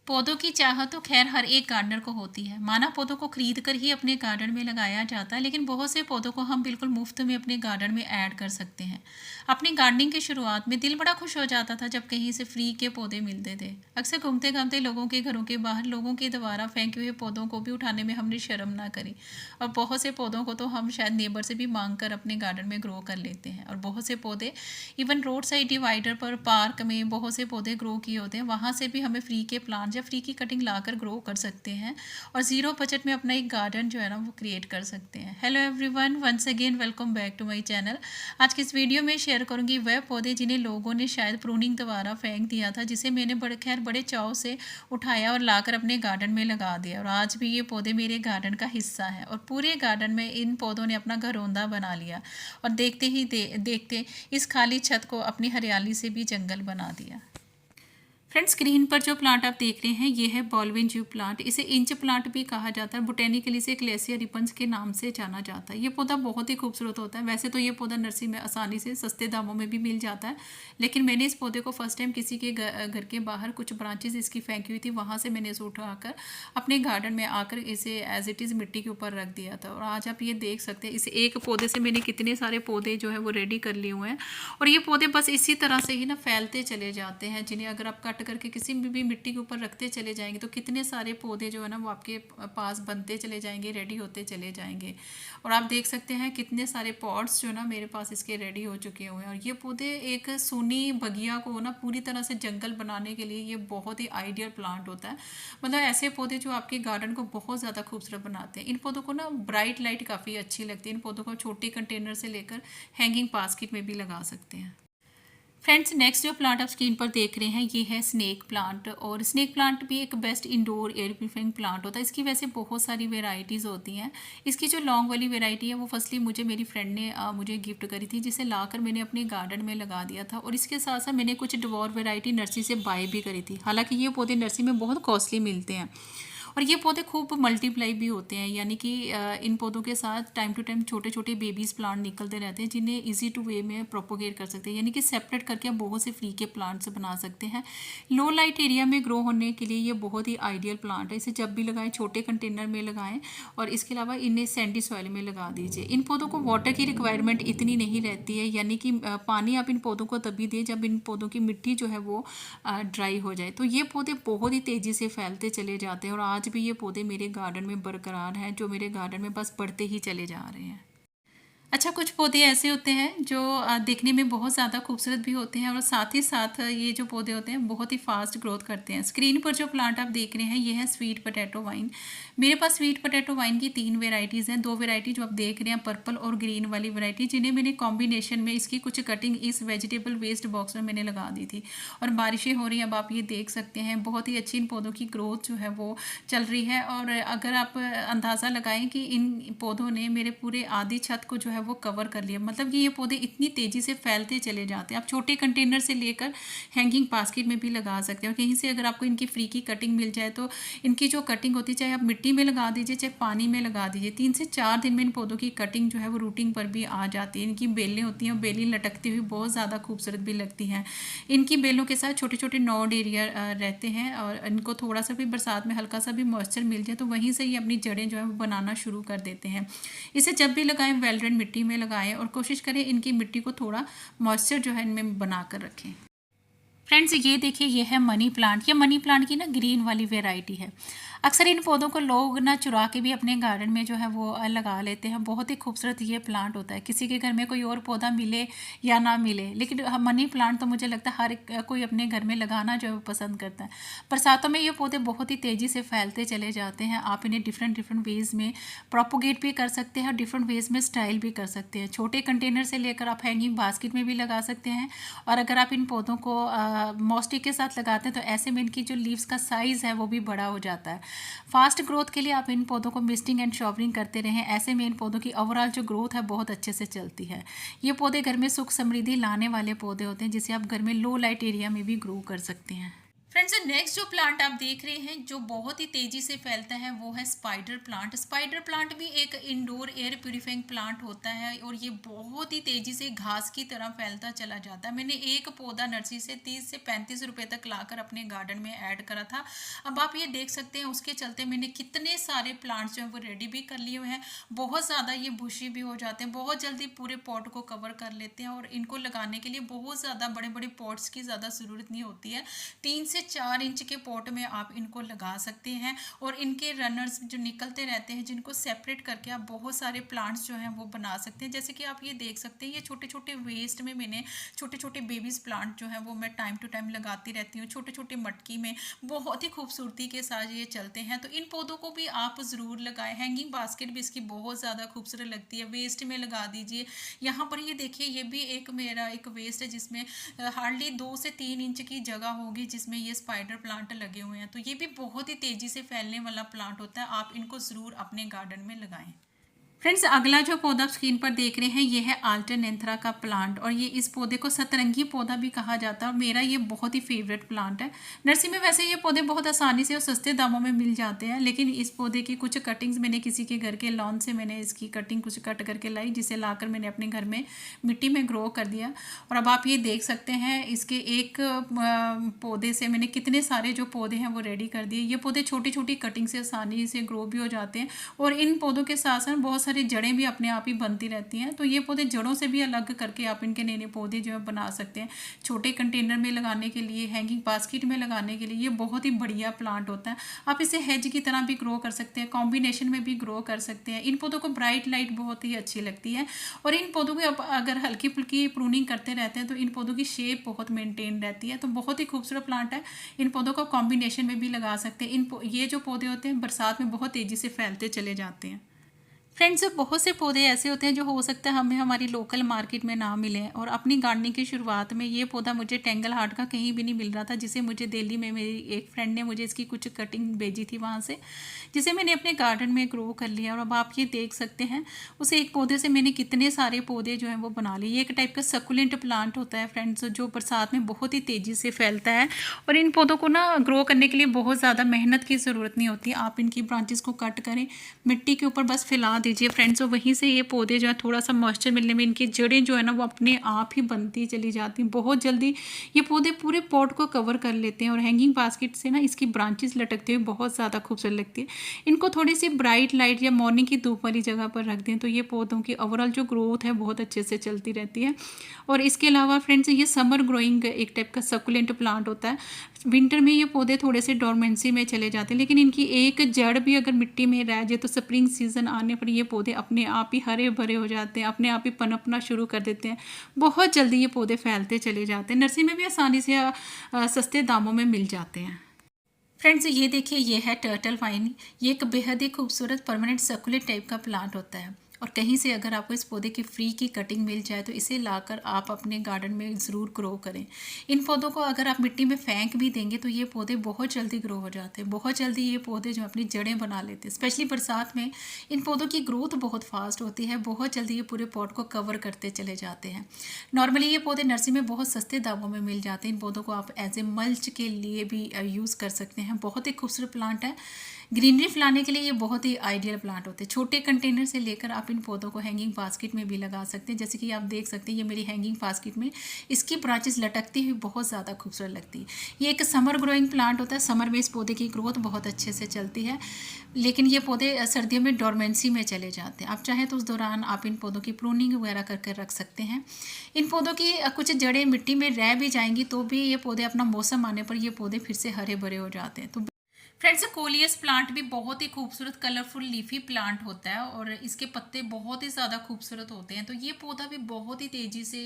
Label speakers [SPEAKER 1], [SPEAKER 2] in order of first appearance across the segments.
[SPEAKER 1] पौधों की चाह तो खैर हर एक गार्डनर को होती है। माना पौधों को खरीद कर ही अपने गार्डन में लगाया जाता है, लेकिन बहुत से पौधों को हम बिल्कुल मुफ्त में अपने गार्डन में ऐड कर सकते हैं। अपनी गार्डनिंग की शुरुआत में दिल बड़ा खुश हो जाता था जब कहीं से फ्री के पौधे मिलते थे। अक्सर घूमते घामते लोगों के घरों के बाहर लोगों के द्वारा फेंके हुए पौधों को भी उठाने में हमने शर्म ना करी। और बहुत से पौधों को तो हम शायद नेबर से भी मांग कर अपने गार्डन में ग्रो कर लेते हैं। और बहुत से पौधे इवन रोड साइड डिवाइडर पर, पार्क में बहुत से पौधे ग्रो किए होते हैं, वहाँ से भी हमें फ्री के प्लांट या फ्री की कटिंग लाकर ग्रो कर सकते हैं और ज़ीरो बजट में अपना एक गार्डन जो है ना वो क्रिएट कर सकते हैं। Hello everyone, once again welcome back to my channel. आज की इस वीडियो में शेयर करूंगी वह पौधे जिन्हें लोगों ने शायद प्रूनिंग द्वारा फेंक दिया था, जिसे मैंने बड़े चाव से उठाया और लाकर अपने गार्डन में लगा दिया। और आज भी ये पौधे मेरे गार्डन का हिस्सा है और पूरे गार्डन में इन पौधों ने अपना घरौंदा बना लिया और देखते ही देखते इस खाली छत को अपनी हरियाली से भी जंगल बना दिया। फ्रेंड्स, स्क्रीन पर जो प्लांट आप देख रहे हैं ये है बॉलविन ज्यू प्लांट। इसे इंच प्लांट भी कहा जाता है। बोटेनिकली इसे ग्लेशियर रिपन्स के नाम से जाना जाता है। ये पौधा बहुत ही खूबसूरत होता है। वैसे तो ये पौधा नर्सरी में आसानी से सस्ते दामों में भी मिल जाता है, लेकिन मैंने इस पौधे को फर्स्ट टाइम किसी के घर के बाहर कुछ ब्रांचेस इसकी फेंकी हुई थी, वहाँ से मैंने इसे उठाकर अपने गार्डन में आकर इसे एज इट इज़ मिट्टी के ऊपर रख दिया था। और आज आप ये देख सकते हैं, इस एक पौधे से मैंने कितने सारे पौधे जो है वो रेडी कर लिए हुए हैं। और ये पौधे बस इसी तरह से ही ना फैलते चले जाते हैं, जिन्हें अगर आप कट करके किसी भी मिट्टी के ऊपर रखते चले जाएंगे तो कितने सारे पौधे जो है ना वो आपके पास बनते चले जाएंगे, रेडी होते चले जाएंगे। और आप देख सकते हैं कितने सारे पॉट्स जो है ना मेरे पास इसके रेडी हो चुके हुए हैं। और ये पौधे एक सूनी बगिया को ना पूरी तरह से जंगल बनाने के लिए ये बहुत ही आइडियल प्लांट होता है। मतलब ऐसे पौधे जो आपके गार्डन को बहुत ज़्यादा खूबसूरत बनाते हैं। इन पौधों को ना ब्राइट लाइट काफ़ी अच्छी लगती है। इन पौधों को छोटे कंटेनर से लेकर हैंगिंग बास्केट में भी लगा सकते हैं। फ्रेंड्स, नेक्स्ट जो प्लांट आप स्क्रीन पर देख रहे हैं ये है स्नेक प्लांट। और स्नेक प्लांट भी एक best indoor air purifying plant होता है। इसकी वैसे बहुत सारी वेराइटीज़ होती हैं। इसकी जो लॉन्ग वाली वेराइटी है वो फर्स्टली मुझे मेरी फ्रेंड ने मुझे गिफ्ट करी थी, जिसे लाकर मैंने अपने गार्डन में लगा दिया था। और इसके साथ साथ मैंने कुछ डवार वेराइटी नर्सरी से बाय भी करी थी। हालांकि ये पौधे नर्सरी में बहुत कॉस्टली मिलते हैं और ये पौधे खूब मल्टीप्लाई भी होते हैं, यानी कि इन पौधों के साथ टाइम टू टाइम छोटे छोटे बेबीज़ प्लांट निकलते रहते हैं, जिन्हें इजी टू वे में प्रोपोगेट कर सकते हैं, यानी कि सेपरेट करके आप बहुत से फ्री के प्लांट्स बना सकते हैं। लो लाइट एरिया में ग्रो होने के लिए ये बहुत ही आइडियल प्लांट है। इसे जब भी लगाएं छोटे कंटेनर में लगाएं और इसके अलावा इन्हें सैंडी सॉइल में लगा दीजिए। इन पौधों को वाटर की रिक्वायरमेंट इतनी नहीं रहती है, यानी कि पानी आप इन पौधों को तभी दें जब इन पौधों की मिट्टी जो है वो ड्राई हो जाए। तो ये पौधे बहुत ही तेज़ी से फैलते चले जाते हैं और आज भी ये पौधे मेरे गार्डन में बरकरार हैं, जो मेरे गार्डन में बस बढ़ते ही चले जा रहे हैं। अच्छा, कुछ पौधे ऐसे होते हैं जो दिखने में बहुत ज़्यादा खूबसूरत भी होते हैं और साथ ही साथ ये जो पौधे होते हैं बहुत ही फास्ट ग्रोथ करते हैं। स्क्रीन पर जो प्लांट आप देख रहे हैं ये है स्वीट पोटैटो वाइन। मेरे पास स्वीट पोटैटो वाइन की 3 वेराइटीज़ हैं। 2 वेराइटी जो आप देख रहे हैं पर्पल और ग्रीन वाली वेराइटी, जिन्हें मैंने कॉम्बिनेशन में इसकी कुछ कटिंग इस वेजिटेबल वेस्ट बॉक्स में मैंने लगा दी थी। और बारिशें हो रही हैं, अब आप ये देख सकते हैं बहुत ही अच्छी इन पौधों की ग्रोथ जो है वो चल रही है। और अगर आप अंदाज़ा लगाएं कि इन पौधों ने मेरे पूरे आधी छत को जो है वो कवर कर लिया, मतलब कि ये पौधे इतनी तेज़ी से फैलते चले जाते हैं। आप छोटे कंटेनर से लेकर हैंगिंग बास्केट में भी लगा सकते हैं। और कहीं से अगर आपको इनकी फ्री की कटिंग मिल जाए तो इनकी जो कटिंग होती है, चाहे आप मिट्टी में लगा दीजिए चाहे पानी में लगा दीजिए, 3 से 4 दिन में इन पौधों की कटिंग जो है वो रूटिंग पर भी आ जाती है। इनकी बेलें होती हैं, बेलें लटकती हुई बहुत ज़्यादा खूबसूरत भी लगती हैं। इनकी बेलों के साथ छोटे छोटे नोड एरिया रहते हैं और इनको थोड़ा सा भी बरसात में हल्का सा भी मॉइस्चर मिल जाए तो वहीं से ही अपनी जड़ें जो है वो बनाना शुरू कर देते हैं। इसे जब भी लगाएं वेल ड्रेन मिट्टी में लगाएं और कोशिश करें इनकी मिट्टी को थोड़ा मॉइस्चर जो है इनमें बना कर रखें। फ्रेंड्स, ये देखिए ये है मनी प्लांट। ये मनी प्लांट की ना ग्रीन वाली वेराइटी है। अक्सर इन पौधों को लोग ना चुरा के भी अपने गार्डन में जो है वो लगा लेते हैं। बहुत ही खूबसूरत ये प्लांट होता है। किसी के घर में कोई और पौधा मिले या ना मिले, लेकिन मनी प्लांट तो मुझे लगता है हर कोई अपने घर में लगाना जो है वो पसंद करता है। बरसातों में ये पौधे बहुत ही तेज़ी से फैलते चले जाते हैं। आप इन्हें डिफरेंट वेज़ में प्रोपोगेट भी कर सकते हैं और डिफरेंट वेज़ में स्टाइल भी कर सकते हैं। छोटे कंटेनर से लेकर आप हैंगिंग बास्केट में भी लगा सकते हैं। और अगर आप इन पौधों को मॉस्टिक के साथ लगाते हैं तो ऐसे में इनकी जो लीव्स का साइज़ है वो भी बड़ा हो जाता है। फास्ट ग्रोथ के लिए आप इन पौधों को मिस्टिंग एंड शॉवरिंग करते रहें। ऐसे में इन पौधों की ओवरऑल जो ग्रोथ है बहुत अच्छे से चलती है। ये पौधे घर में सुख समृद्धि लाने वाले पौधे होते हैं, जिसे आप घर में लो लाइट एरिया में भी ग्रो कर सकते हैं। फ्रेंड्स, नेक्स्ट जो प्लांट आप देख रहे हैं जो बहुत ही तेजी से फैलता है वो है स्पाइडर प्लांट। स्पाइडर प्लांट भी एक इंडोर एयर प्यूरिफाइंग प्लांट होता है और ये बहुत ही तेजी से घास की तरह फैलता चला जाता है। मैंने एक पौधा नर्सरी से 30 से 35 रुपए तक लाकर अपने गार्डन में ऐड करा था। अब आप ये देख सकते हैं उसके चलते मैंने कितने सारे प्लांट्स जो हैं वो रेडी भी कर लिए हुए हैं। बहुत ज़्यादा ये बुशी भी हो जाते हैं, बहुत जल्दी पूरे पॉट को कवर कर लेते हैं और इनको लगाने के लिए बहुत ज़्यादा बड़े बड़े पॉट्स की ज़्यादा ज़रूरत नहीं होती है। 3 से 4 इंच के पॉट में आप इनको लगा सकते हैं और इनके रनर्स जो निकलते रहते हैं जिनको सेपरेट करके आप बहुत सारे प्लांट्स जो हैं वो बना सकते हैं। जैसे कि आप ये देख सकते हैं ये छोटे छोटे वेस्ट में मैंने छोटे छोटे बेबीज प्लांट जो है वो मैं टाइम टू टाइम लगाती रहती हूँ। छोटे छोटे मटकी में बहुत ही खूबसूरती के साथ ये चलते हैं, तो इन पौधों को भी आप ज़रूर लगाएं। हैंगिंग बास्केट भी इसकी बहुत ज़्यादा खूबसूरत लगती है, वेस्ट में लगा दीजिए। यहाँ पर ये देखिए ये भी एक मेरा एक वेस्ट है जिसमें हार्डली 2 से 3 इंच की जगह होगी जिसमें ये स्पाइडर प्लांट लगे हुए हैं। तो ये भी बहुत ही तेजी से फैलने वाला प्लांट होता है, आप इनको ज़रूर अपने गार्डन में लगाएं। फ्रेंड्स, अगला जो पौधा आप स्क्रीन पर देख रहे हैं ये है अल्टरनेंथरा का प्लांट और ये इस पौधे को सतरंगी पौधा भी कहा जाता है और मेरा ये बहुत ही फेवरेट प्लांट है। नर्सरी में वैसे ये पौधे बहुत आसानी से और सस्ते दामों में मिल जाते हैं, लेकिन इस पौधे की कुछ कटिंग्स मैंने किसी के घर के लॉन से मैंने इसकी कटिंग कुछ कट करके लाई, जिसे लाकर मैंने अपने घर में मिट्टी में ग्रो कर दिया। और अब आप ये देख सकते हैं इसके एक पौधे से मैंने कितने सारे जो पौधे हैं वो रेडी कर दिए। ये पौधे छोटी छोटी कटिंग से आसानी से ग्रो भी हो जाते हैं और इन पौधों के साथ साथ बहुत सारी जड़ें भी अपने आप ही बनती रहती हैं। तो ये पौधे जड़ों से भी अलग करके आप इनके नए नए पौधे जो है बना सकते हैं। छोटे कंटेनर में लगाने के लिए, हैंगिंग बास्केट में लगाने के लिए ये बहुत ही बढ़िया प्लांट होता है। आप इसे हेज की तरह भी ग्रो कर सकते हैं, कॉम्बिनेशन में भी ग्रो कर सकते हैं। इन पौधों को ब्राइट लाइट बहुत ही अच्छी लगती है और इन पौधों की अगर हल्की फुल्की प्रूनिंग करते रहते हैं तो इन पौधों की शेप बहुत मेंटेन रहती है। तो बहुत ही खूबसूरत प्लांट है। इन पौधों को कॉम्बिनेशन में भी लगा सकते हैं। ये जो पौधे होते हैं बरसात में बहुत तेज़ी से फैलते चले जाते हैं। फ्रेंड्स, बहुत से पौधे ऐसे होते हैं जो हो सकता है हमें हमारी लोकल मार्केट में ना मिलें और अपनी गार्डनिंग की शुरुआत में ये पौधा मुझे टेंगल हार्ट का कहीं भी नहीं मिल रहा था, जिसे मुझे दिल्ली में मेरी एक फ्रेंड ने मुझे इसकी कुछ कटिंग भेजी थी वहाँ से, जिसे मैंने अपने गार्डन में ग्रो कर लिया। और अब आप ये देख सकते हैं उस एक पौधे से मैंने कितने सारे पौधे जो हैं वो बना लिए। ये एक टाइप का सकुलेंट प्लांट होता है फ्रेंड्स, जो बरसात में बहुत ही तेज़ी से फैलता है और इन पौधों को ना ग्रो करने के लिए बहुत ज़्यादा मेहनत की ज़रूरत नहीं होती। आप इनकी ब्रांचेस को कट करें, मिट्टी के ऊपर बस फैला दीजिए फ्रेंड्स, और वहीं से ये पौधे जो है थोड़ा सा मॉइस्चर मिलने में इनकी जड़ें जो है ना वो अपने आप ही बनती चली जाती हैं। बहुत जल्दी ये पौधे पूरे पॉट को कवर कर लेते हैं और हैंगिंग बास्केट से ना इसकी ब्रांचेस लटकते हुए बहुत ज़्यादा खूबसूरत लगती है। इनको थोड़ी सी ब्राइट लाइट या मॉर्निंग की धूप वाली जगह पर रख दें तो ये पौधों की ओवरऑल जो ग्रोथ है बहुत अच्छे से चलती रहती है। और इसके अलावा फ्रेंड्स, ये समर ग्रोइंग एक टाइप का सकुलेंट प्लांट होता है। विंटर में ये पौधे थोड़े से डोरमेंसी में चले जाते हैं, लेकिन इनकी एक जड़ भी अगर मिट्टी में रह जाए तो स्प्रिंग सीजन आने पर ये पौधे अपने आप ही हरे भरे हो जाते हैं, अपने आप ही पनपना शुरू कर देते हैं। बहुत जल्दी ये पौधे फैलते चले जाते हैं। नर्सरी में भी आसानी से सस्ते दामों में मिल जाते हैं। फ्रेंड्स, ये देखिए ये है टर्टल वाइन। ये एक बेहद ही खूबसूरत परमानेंट सर्कुलेट टाइप का प्लांट होता है और कहीं से अगर आपको इस पौधे की फ्री की कटिंग मिल जाए तो इसे लाकर आप अपने गार्डन में ज़रूर ग्रो करें। इन पौधों को अगर आप मिट्टी में फेंक भी देंगे तो ये पौधे बहुत जल्दी ग्रो हो जाते हैं। बहुत जल्दी ये पौधे जो अपनी जड़ें बना लेते हैं। स्पेशली बरसात में इन पौधों की ग्रोथ बहुत फास्ट होती है, बहुत जल्दी ये पूरे पॉट को कवर करते चले जाते हैं। नॉर्मली ये पौधे नर्सरी में बहुत सस्ते दामों में मिल जाते हैं। इन पौधों को आप एज ए मल्च के लिए भी यूज़ कर सकते हैं। बहुत ही खूबसूरत प्लांट है। ग्रीनरी फैलाने के लिए ये बहुत ही आइडियल प्लांट होते हैं। छोटे कंटेनर से लेकर आप इन पौधों को हैंगिंग बास्केट में भी लगा सकते हैं। जैसे कि आप देख सकते हैं ये मेरी हैंगिंग बास्केट में इसकी ब्रांचेस लटकती हुई बहुत ज़्यादा खूबसूरत लगती है। ये एक समर ग्रोइंग प्लांट होता है। समर में इस पौधे की ग्रोथ बहुत अच्छे से चलती है, लेकिन ये पौधे सर्दियों में डोरमेंसी में चले जाते हैं। आप चाहें तो उस दौरान आप इन पौधों की प्रूनिंग वगैरह करके रख सकते हैं। इन पौधों की कुछ जड़ें मिट्टी में रह भी जाएंगी तो भी ये पौधे अपना मौसम आने पर ये पौधे फिर से हरे भरे हो जाते हैं। तो फ्रेंड्स, कोलियस प्लांट भी बहुत ही खूबसूरत कलरफुल लीफी प्लांट होता है और इसके पत्ते बहुत ही ज़्यादा खूबसूरत होते हैं। तो ये पौधा भी बहुत ही तेज़ी से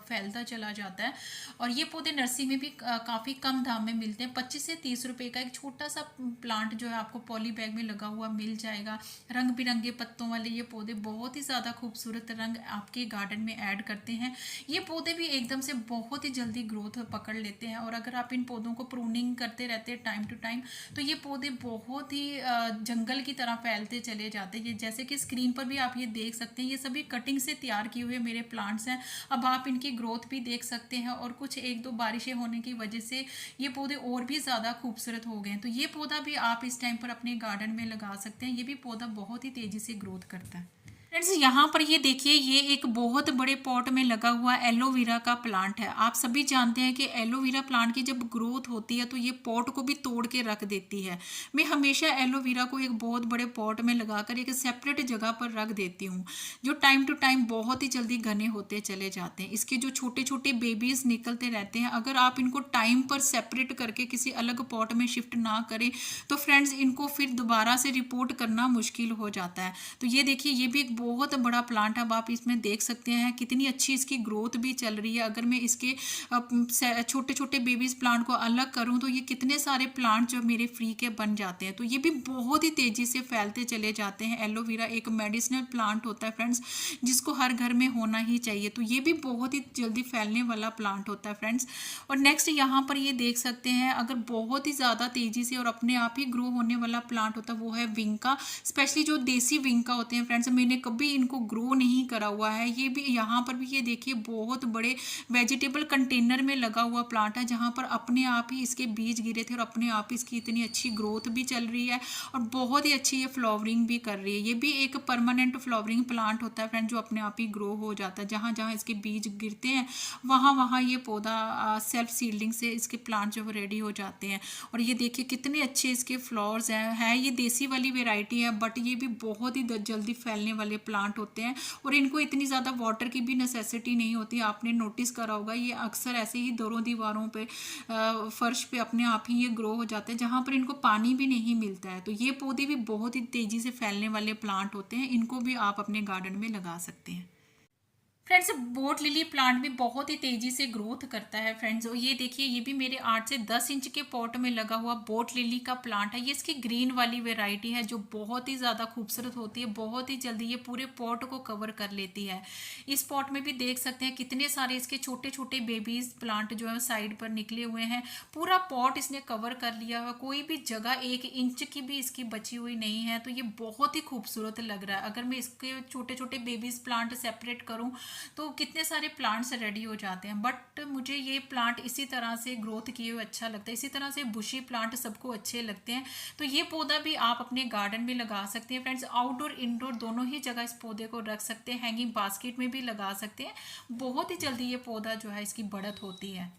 [SPEAKER 1] फैलता चला जाता है और ये पौधे नर्सरी में भी काफ़ी कम दाम में मिलते हैं। 25 से 30 रुपए का एक छोटा सा प्लांट जो है आपको पॉली बैग में लगा हुआ मिल जाएगा। रंग बिरंगे पत्तों वाले ये पौधे बहुत ही ज़्यादा खूबसूरत रंग आपके गार्डन में ऐड करते हैं। ये पौधे भी एकदम से बहुत ही जल्दी ग्रोथ पकड़ लेते हैं और अगर आप इन पौधों को प्रूनिंग करते रहते हैं टाइम टू टाइम तो ये पौधे बहुत ही जंगल की तरह फैलते चले जाते हैं। ये जैसे कि स्क्रीन पर भी आप ये देख सकते हैं, ये सभी कटिंग से तैयार किए हुए मेरे प्लांट्स हैं। अब आप इनकी ग्रोथ भी देख सकते हैं और कुछ एक दो बारिशें होने की वजह से ये पौधे और भी ज़्यादा खूबसूरत हो गए हैं। तो ये पौधा भी आप इस टाइम पर अपने गार्डन में लगा सकते हैं। ये भी पौधा बहुत ही तेज़ी से ग्रोथ करता है। फ्रेंड्स, यहाँ पर ये देखिए, ये एक बहुत बड़े पॉट में लगा हुआ एलोवेरा का प्लांट है। आप सभी जानते हैं कि एलोवेरा प्लांट की जब ग्रोथ होती है तो ये पॉट को भी तोड़ के रख देती है। मैं हमेशा एलोवेरा को एक बहुत बड़े पॉट में लगाकर एक सेपरेट जगह पर रख देती हूँ, जो टाइम टू टाइम बहुत ही जल्दी घने होते चले जाते हैं। इसके जो छोटे छोटे बेबीज निकलते रहते हैं, अगर आप इनको टाइम पर सेपरेट करके किसी अलग पॉट में शिफ्ट ना करें तो फ्रेंड्स इनको फिर दोबारा से रिपोर्ट करना मुश्किल हो जाता है। तो ये देखिए, ये भी एक बहुत बड़ा प्लांट है। अब आप इसमें देख सकते हैं कितनी अच्छी इसकी ग्रोथ भी चल रही है। अगर मैं इसके छोटे छोटे बेबीज प्लांट को अलग करूं तो ये कितने सारे प्लांट जो मेरे फ्री के बन जाते हैं। तो ये भी बहुत ही तेजी से फैलते चले जाते हैं। एलोवेरा एक मेडिसिनल प्लांट होता है फ्रेंड्स, जिसको हर घर में होना ही चाहिए। तो ये भी बहुत ही जल्दी फैलने वाला प्लांट होता है फ्रेंड्स। और नेक्स्ट यहाँ पर ये देख सकते हैं, अगर बहुत ही ज़्यादा तेजी से और अपने आप ही ग्रो होने वाला प्लांट होता है वो है विंका। स्पेशली जो देसी विंका होते हैं फ्रेंड्स, मैंने कभी इनको ग्रो नहीं करा हुआ है। ये भी यहाँ पर भी ये देखिए बहुत बड़े वेजिटेबल कंटेनर में लगा हुआ प्लांट है, जहाँ पर अपने आप ही इसके बीज गिरे थे और अपने आप ही इसकी इतनी अच्छी ग्रोथ भी चल रही है और बहुत ही अच्छी ये फ्लावरिंग भी कर रही है। ये भी एक परमानेंट फ्लावरिंग प्लांट होता है फ्रेंड, जो अपने आप ही ग्रो हो जाता है। जहाँ जहाँ इसके बीज गिरते हैं वहाँ वहाँ ये पौधा सेल्फ सीडलिंग से इसके प्लांट जो रेडी हो जाते हैं। और ये देखिए कितने अच्छे इसके फ्लावर्स हैं। ये देसी वाली वेराइटी है, बट ये भी बहुत ही जल्दी फैलने वाले प्लांट होते हैं और इनको इतनी ज़्यादा वाटर की भी नेसेसिटी नहीं होती। आपने नोटिस करा होगा, ये अक्सर ऐसे ही दोनों दीवारों पे फर्श पे अपने आप ही ये ग्रो हो जाते हैं, जहाँ पर इनको पानी भी नहीं मिलता है। तो ये पौधे भी बहुत ही तेज़ी से फैलने वाले प्लांट होते हैं। इनको भी आप अपने गार्डन में लगा सकते हैं। फ्रेंड्स, बोट लिली प्लांट भी बहुत ही तेजी से ग्रोथ करता है फ्रेंड्स। और ये देखिए, ये भी मेरे 8 से 10 इंच के पॉट में लगा हुआ बोट लिली का प्लांट है। ये इसकी ग्रीन वाली वेराइटी है जो बहुत ही ज़्यादा खूबसूरत होती है। बहुत ही जल्दी ये पूरे पॉट को कवर कर लेती है। इस पॉट में भी देख सकते हैं कितने सारे इसके छोटे छोटे बेबीज प्लांट जो है साइड पर निकले हुए हैं। पूरा पॉट इसने कवर कर लिया हुआ, कोई भी जगह 1 इंच की भी इसकी बची हुई नहीं है। तो ये बहुत ही खूबसूरत लग रहा है। अगर मैं इसके छोटे छोटे बेबीज प्लांट सेपरेट करूँ तो कितने सारे प्लांट्स रेडी हो जाते हैं। बट मुझे ये प्लांट इसी तरह से ग्रोथ किए हुए अच्छा लगता है। इसी तरह से बुशी प्लांट सबको अच्छे लगते हैं। तो ये पौधा भी आप अपने गार्डन में लगा सकते हैं फ्रेंड्स। आउटडोर इंडोर दोनों ही जगह इस पौधे को रख सकते हैं। हैंगिंग बास्केट में भी लगा सकते हैं। बहुत ही जल्दी ये पौधा जो है इसकी बढ़त होती है।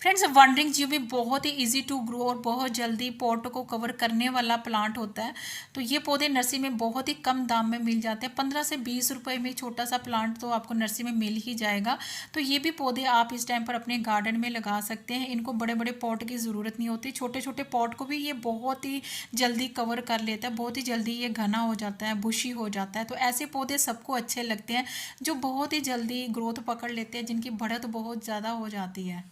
[SPEAKER 1] फ्रेंड्स, वनरिंग जी भी बहुत ही इजी टू ग्रो और बहुत जल्दी पॉट को कवर करने वाला प्लांट होता है। तो ये पौधे नर्सरी में बहुत ही कम दाम में मिल जाते हैं। 15 से 20 रुपए में छोटा सा प्लांट तो आपको नर्सरी में मिल ही जाएगा। तो ये भी पौधे आप इस टाइम पर अपने गार्डन में लगा सकते हैं। इनको बड़े बड़े पॉट की ज़रूरत नहीं होती। छोटे छोटे पॉट को भी ये बहुत ही जल्दी कवर कर लेता है। बहुत ही जल्दी ये घना हो जाता है, बुशी हो जाता है। तो ऐसे पौधे सबको अच्छे लगते हैं जो बहुत ही जल्दी ग्रोथ पकड़ लेते हैं, जिनकी बढ़त बहुत ज़्यादा हो जाती है।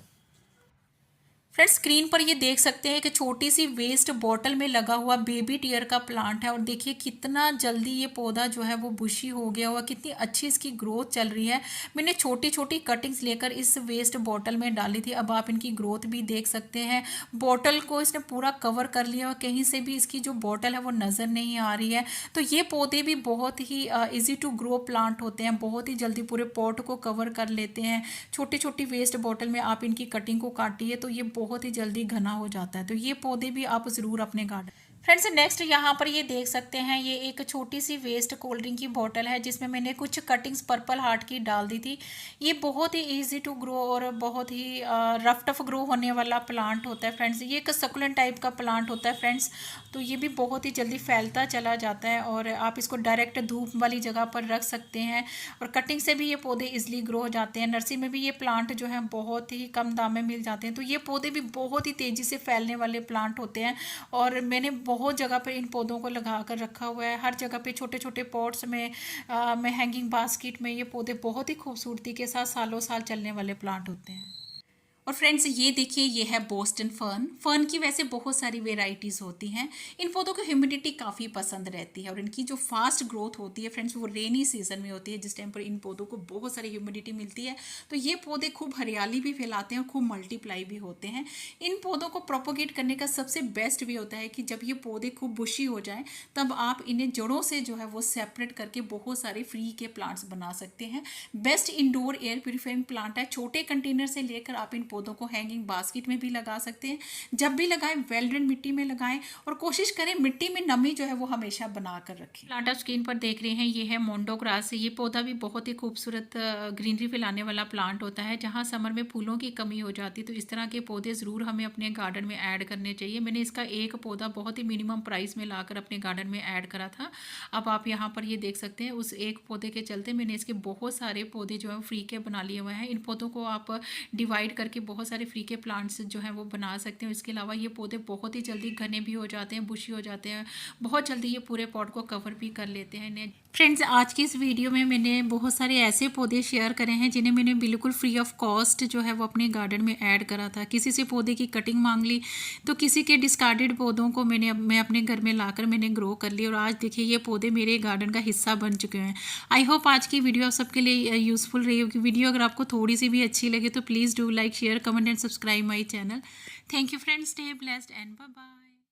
[SPEAKER 1] फ्रेंड्स, स्क्रीन पर ये देख सकते हैं कि छोटी सी वेस्ट बॉटल में लगा हुआ बेबी टियर का प्लांट है। और देखिए कितना जल्दी ये पौधा जो है वो बुशी हो गया हुआ, कितनी अच्छी इसकी ग्रोथ चल रही है। मैंने छोटी छोटी कटिंग्स लेकर इस वेस्ट बॉटल में डाली थी। अब आप इनकी ग्रोथ भी देख सकते हैं। बॉटल को इसने पूरा कवर कर लिया और कहीं से भी इसकी जो बॉटल है वो नज़र नहीं आ रही है। तो ये पौधे भी बहुत ही ईजी टू ग्रो प्लांट होते हैं। बहुत ही जल्दी पूरे पॉट को कवर कर लेते हैं। छोटी छोटी वेस्ट बॉटल में आप इनकी कटिंग को काटिए तो ये बहुत ही जल्दी घना हो जाता है। तो ये पौधे भी आप ज़रूर अपने गार्डन। फ्रेंड्स, नेक्स्ट यहाँ पर ये देख सकते हैं, ये एक छोटी सी वेस्ट कोल्ड ड्रिंक की बोतल है जिसमें मैंने कुछ कटिंग्स पर्पल हार्ट की डाल दी थी। ये बहुत ही इजी टू ग्रो और बहुत ही रफ टफ ग्रो होने वाला प्लांट होता है फ्रेंड्स। ये एक सकुलेंट टाइप का प्लांट होता है फ्रेंड्स। तो ये भी बहुत ही जल्दी फैलता चला जाता है और आप इसको डायरेक्ट धूप वाली जगह पर रख सकते हैं और कटिंग से भी ये पौधे इजिली ग्रो हो जाते हैं। नर्सरी में भी ये प्लांट जो है बहुत ही कम दाम में मिल जाते हैं। तो ये पौधे भी बहुत ही तेज़ी से फैलने वाले प्लांट होते हैं और मैंने बहुत जगह पे इन पौधों को लगा कर रखा हुआ है। हर जगह पे छोटे छोटे पॉट्स में हैंगिंग बास्केट में ये पौधे बहुत ही खूबसूरती के साथ सालों साल चलने वाले प्लांट होते हैं। और फ्रेंड्स ये देखिए, ये है बोस्टन फर्न। फर्न की वैसे बहुत सारी वेराइटीज़ होती हैं। इन पौधों को ह्यूमिडिटी काफ़ी पसंद रहती है और इनकी जो फास्ट ग्रोथ होती है फ्रेंड्स वो रेनी सीजन में होती है, जिस टाइम पर इन पौधों को बहुत सारी ह्यूमिडिटी मिलती है। तो ये पौधे खूब हरियाली भी फैलाते हैं और खूब मल्टीप्लाई भी होते हैं। इन पौधों को प्रोपोगेट करने का सबसे बेस्ट वे होता है कि जब ये पौधे खूब बुशी हो जाएं तब आप इन्हें जड़ों से जो है वो सेपरेट करके बहुत सारे फ्री के प्लांट्स बना सकते हैं। Best indoor air purifying plant है। छोटे कंटेनर से लेकर आप इन पौधों को हैंगिंग बास्केट में भी लगा सकते हैं। जब भी लगाएं वेल ड्रेन मिट्टी में लगाएं और कोशिश करें मिट्टी में नमी जो है वो हमेशा बना कर रखें। प्लांट आप स्क्रीन पर देख रहे हैं, ये है मोंडो ग्रास। ये पौधा भी बहुत ही खूबसूरत ग्रीनरी फैलाने वाला प्लांट होता है। जहाँ समर में फूलों की कमी हो जाती है तो इस तरह के पौधे ज़रूर हमें अपने गार्डन में ऐड करने चाहिए। मैंने इसका एक पौधा बहुत ही मिनिमम प्राइस में लाकर अपने गार्डन में ऐड करा था। अब आप यहाँ पर ये देख सकते हैं, उस एक पौधे के चलते मैंने इसके बहुत सारे पौधे जो है फ्री के बना लिए हुए हैं। इन पौधों को आप डिवाइड करके बहुत सारे फ्री के प्लांट्स जो हैं वो बना सकते हैं। इसके अलावा ये पौधे बहुत ही जल्दी घने भी हो जाते हैं, बुशी हो जाते हैं, बहुत जल्दी ये पूरे पॉट को कवर भी कर लेते हैं इन्हें। फ्रेंड्स आज की इस वीडियो में मैंने बहुत सारे ऐसे पौधे शेयर करे हैं जिन्हें मैंने बिल्कुल फ्री ऑफ कॉस्ट जो है वो अपने गार्डन में ऐड करा था। किसी से पौधे की कटिंग मांग ली तो किसी के डिस्कार्डेड पौधों को मैं अपने घर में लाकर मैंने ग्रो कर ली और आज देखिए ये पौधे मेरे गार्डन का हिस्सा बन चुके हैं। आई होप आज की वीडियो आप सबके लिए यूज़फुल रही होगी। वीडियो अगर आपको थोड़ी सी भी अच्छी लगे तो please do like share comment and subscribe my channel. Thank you friends, stay blessed and bye bye.